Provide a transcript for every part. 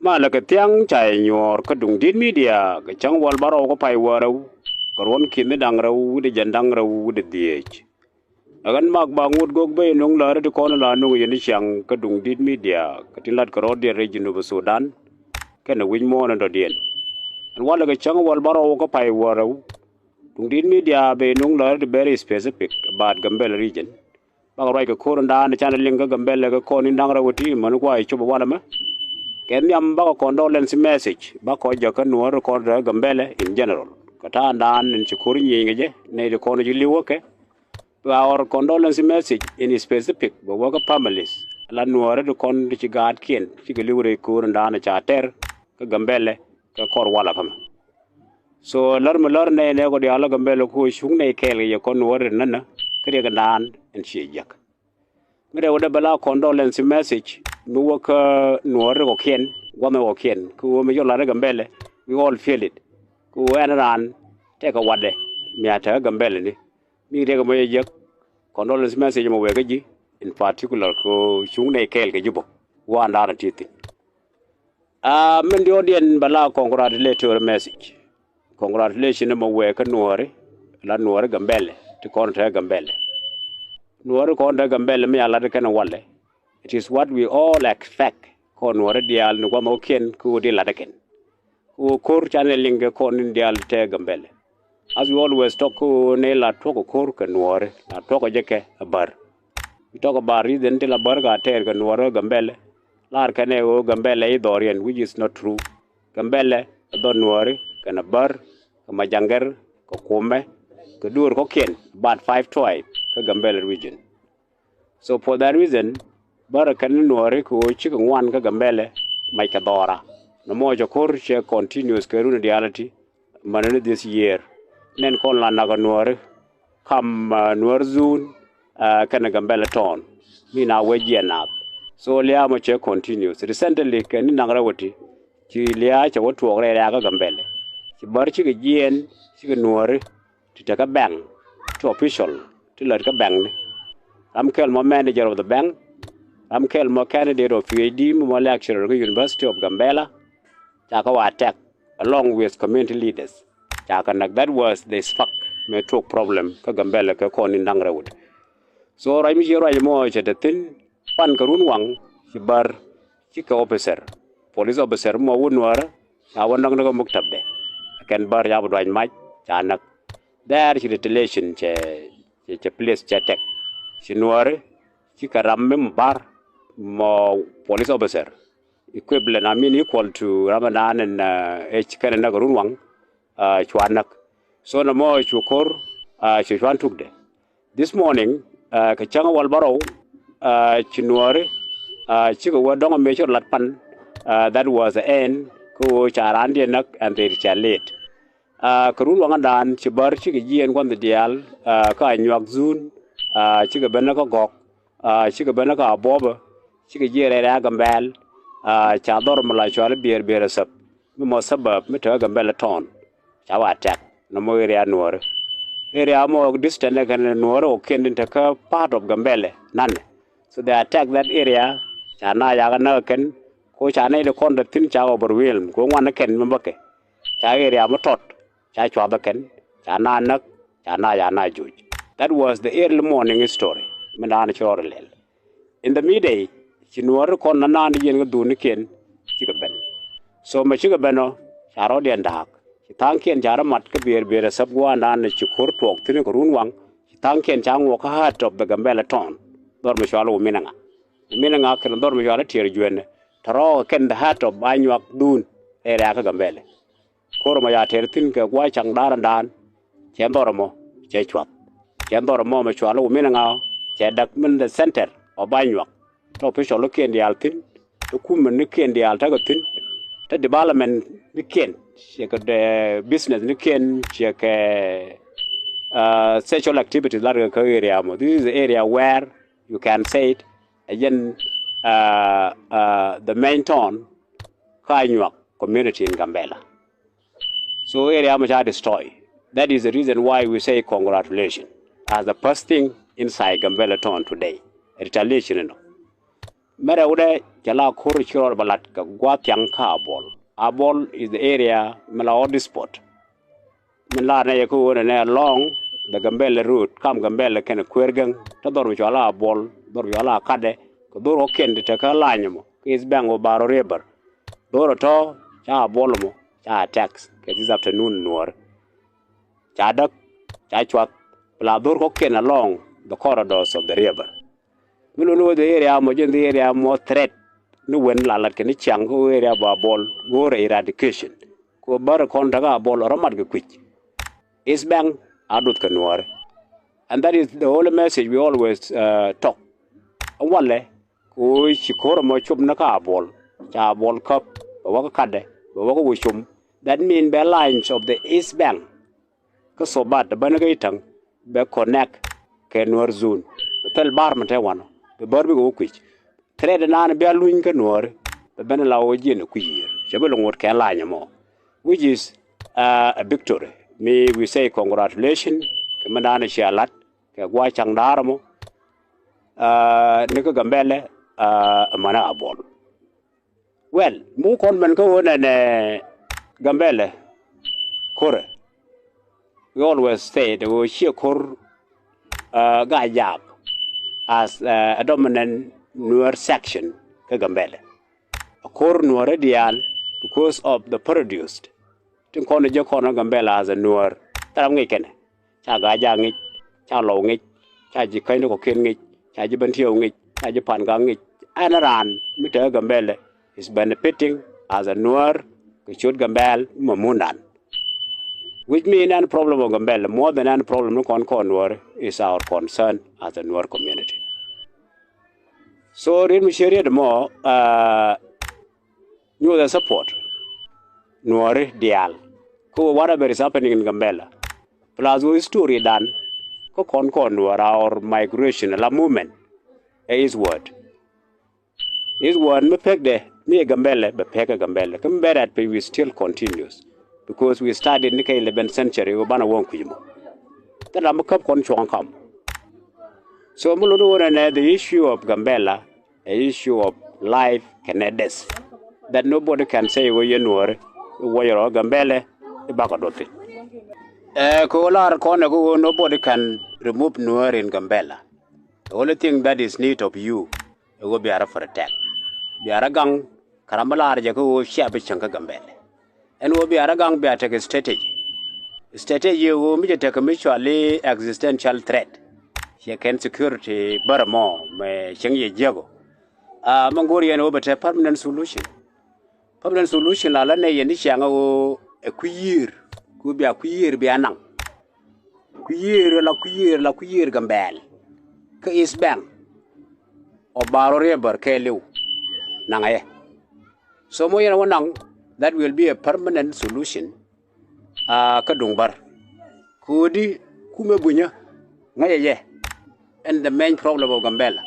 ma la ka tiang chai nyor ka dung din media ka chang wal baro ko pai warau karon kin de dang rau de jandang rau de diech agan mak bangut gog be nong la de kon la nu yen chang ka dung din media ka tilat karo de region of Sudan ka na win mo na do dien an wala ka chang wal baro ko pai warau dung din media be nong la de very specific about Gambela region ba rai ka koran da na channel linga Gambela ka kon in dang rawti man ko ai chuba wala ma ken yam ba condolence message ba ko ja kan nuor ko da Gambela in general kata dan in chukuri ngeje ne de kono jili woke our condolence message in specific but work families la nuor de kon ci gad ken ci liwre ko dan cha ter ka Gambela ka kor wala kama so lor ne ko di ala Gambela ko shung ne kel ye kon nuor nana kre ga dan en ci jak ngre wada bala condolence message no work nuor ko ken wame ko ken ko me yo la Gambela we all feel it ku ran take a wade mi ata Gambela ni de ko moy jek condolence message mo wega ji in particular ko chung ne kel ke jubo wa ndara titi men di odien bala congratulatory message congratulation mo wega nuore la nuore Gambela to konta Gambela nuore konta Gambela mi ala de kana wale it is what we all expect ko nuore dial no mo ken ko di la de ken ko kor channeling ko nin dial te Gambela as we always talk ne la talk kor ka nuore la talk jeke bar we talk about reason de la bar ga ter ka nuore Gambela lar kane o Gambela I dorian which is not true Gambela do nuore kana bar ka majanger ko kome ka dur ko ken about 5 tribe ka Gambela region so for that reason bar kan nuore ko chi ka ngwan ka Gambela mai ka dora no mo jo kor che continuous ka runa reality manene this year nen kon la naga nuore kam nuor zun kana Gambela ton mi na weje na so lia mo che continuous recently kan nagra woti ci lia cha wotu re ya ga Gambela ci bar ci ga jien ci ga nuore ti ta ka bang to official ti la ka bang ne am kel mo manager of the bank am kel mo candidate of PhD mo lecturer at University of Gambela cha ka wa attack along with community leaders that was the spark me talk problem ka Gambela ka kon in dangrawut so rai mi jero ay mo che tin pan ka run wang ci bar ci ka officer police officer mo wonwara na wonang na muktab de ken bar ya budwañ maj cha nak there ci retaliation che place che tek ci noire ci ka ramme bar mo police officer equivalent I mean equal to Ramadan and h kana na run wang chwanak so na mo chukor chwan tukde this morning ka changa wal baro chinuore chigo wadong me chor latpan that was the end ko charandi nak and they retaliate karun wanga dan chibar chigi jien kon the dial ka nyak zun chiga benaka gok chiga benaka boba chiga jere ra Gambel cha dor mala chwal bier sab mo sabab me ta Gambela ton chawa attack no mo area mo distant kan nuoro ken ta ka part of Gambela nan so they attack that area chana ya na ken ko chana de kon da tin cha overwhelm ko ngwan ken mbake cha area mo tot cha chwa ba ken chana nak chana ya na juj that was the early morning story menana chorlel in the midday chinuoro kon na yen du ni ken chigaben so ma chigabeno charo den dak tangken jara mat ka bier sab gwa nan ci kor tok tin ko run wang tangken chang wo ka hat of the Gambela ton dor me shalo minanga kan dor me yara tier juene taro ken the hat of banyak dun area ka Gambela kor ma ya ter tin ka gwa chang daran dan chen dor mo che chwat chen dor mo me shalo minanga che dak min the center of banyak to pe shalo ken dial tin to kum ne ken dial ta ko tin ta development ni ken the business ni ken check sexual activities that area mo this is the area where you can say it again the main town Kanyuak community in Gambela so area much are destroyed that is the reason why we say congratulations as the first thing inside Gambela town today retaliation Mera ude jala kor chiro balat ka gwa tyang ka abol. Abol is the area mela odi spot. Mela na yaku ne long the Gambela route kam Gambela ken kwergang ta dor jala abol dor jala kade ko dor oken de ka lanyamo is bango baro river. Dor to cha abol mo cha tax ke this afternoon nuor. Cha dak cha chwat la dor oken along the corridors of the river. We don't know the area, the area more threat. No one like any chang who area ball, war eradication. Go bar contaga ball or a market quick. Is bang, adult canwar. And that is the whole message we always talk. A wale, who is Shikora chum naka ball, cha ball cup, a waka kade, a waka wishum. That mean by lines of the East Bank. Because so bad the Banagaitang, be connect, canwar zone. Tell barman one. The Barbie go quick. Trade an an be a luin canor, the Benelao Gin queer, Jabelong what can line more, which is a victory. May we say congratulations, Commandant Shalat, Kawachang Daramo, Nico Gambele, a mana ball. Well, more conman go on and Gambele, Kore. We always say there was sheer core guy jab. As a dominant newer section, Kagambele. A core newer ideal because of the produced. Tinkona Jokona Gambela as a newer Tarangiken. Chagajang it, Chalong it, Chaji of King it, Chajibantio it, Chajipangang it, and around Mita Gambele is benefiting as a newer, Kichut Gambel, Mamundan. Which means any problem of Gambella, more than any problem of Concord is our concern as a Noor community. So, in Micheria, the more, you the support. Noor Dial. Whatever is happening in Gambella. Plus, we story done. Concord, our migration, la movement. His word. His word, me peg de, me Gambella, but peg a Gambella. Come back at we still continues. Because we started in the 11th century, we banna won't come. Then I'm a cup control come. So, the issue of Gambella, an issue of life, Canadians, that nobody can say, well, you know, where you're Gambella, the back of it. Nobody can remove Noor in Gambella. The only thing that is need of you, it will be a for attack. Be a gang, Karamala, Jago, Shabichanka Gambella. And will be a gang be take a strategy. Strategy will be take a mutually existential threat. She can security Baramo, my Chengi Jago. Mongolian over a permanent solution. Permanent solution, la lane Yanishango a queer, could be a queer be anang. Queer la queer gambel. Is bang or Baro River Kelu Nangaye. So Moya Wanang. That will be a permanent solution. Kadungbar. Kudi Kumebunya. Ngaye. And the main problem of Gambella.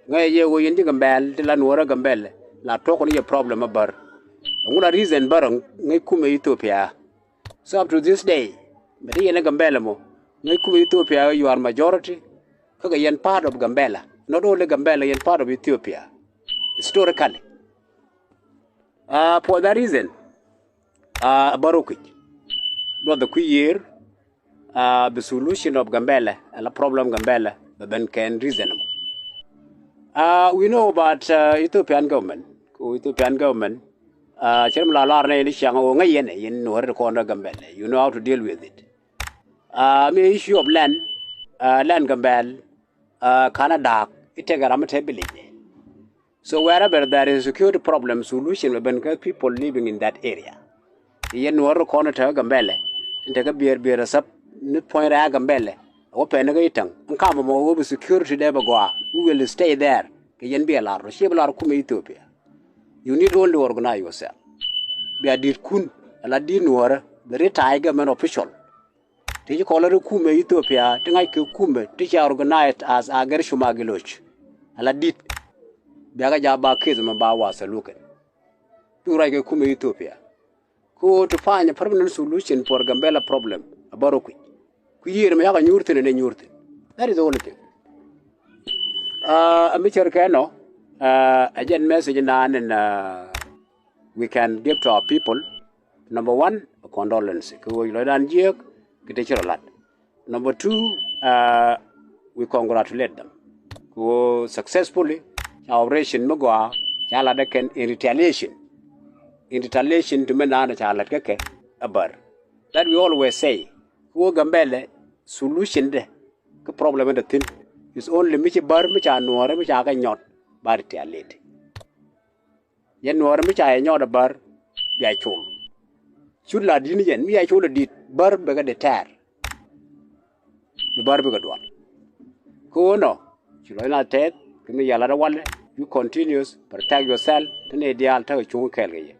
Ngaye wo yindi Gambel, the Lanwara Gambel, la talk on your problem about. One reason barang ngay kume Ethiopia. So up to this day, but in a Gambella mo, ngay kume Ethiopia, you are majority. Kagayan part of Gambella. Not only Gambella, yen part of Ethiopia. Historically. For that reason, Baruch, not the queer, the solution of Gambella and the problem Gambella, but then can reasonable. We know about Ethiopian government. Ethiopian government, you know how to deal with it. The issue of land Gambel, Canada, it take a ramability. So wherever there is a security problem, solution will be people living in that area. Yen waro corner to Gambele, and take a beer sub, point a Gambele, open a gaitang, and come over security never go. We will stay there. Yen be a lot, Shibla Kum Ethiopia. You need only organize yourself. Be a did kun, a ladin war, the retired government official. Did you call it Kume Ethiopia? Think I could Kume, teacher organized as Agershumagilch. A ladit. Biaga jaba kizma ba wasa look at. Do like a Kume Ethiopia. Go to find a permanent solution for Gambella problem, a Baroque. We hear me have a Nurton and a Nurton. That is the only thing. A Mr. Kano, Again, message and we can give to our people. Number one, a condolence. Number two, we congratulate them. Who successfully operation Mugwa, Chaladakan in retaliation. In retaliation to Menana Chaladake, a bar. That we always say, who Gambele solution the problem of the thing is only Michi Bar, which are no which are not bar retaliate. Yen nor which I not a bar, be I told. Should la dinian, me I told a did bar bega de tear. The bar bega one. Go no. Should I not take? Give me a lot of one. You continues, protect yourself, and a deal to a chung kelly.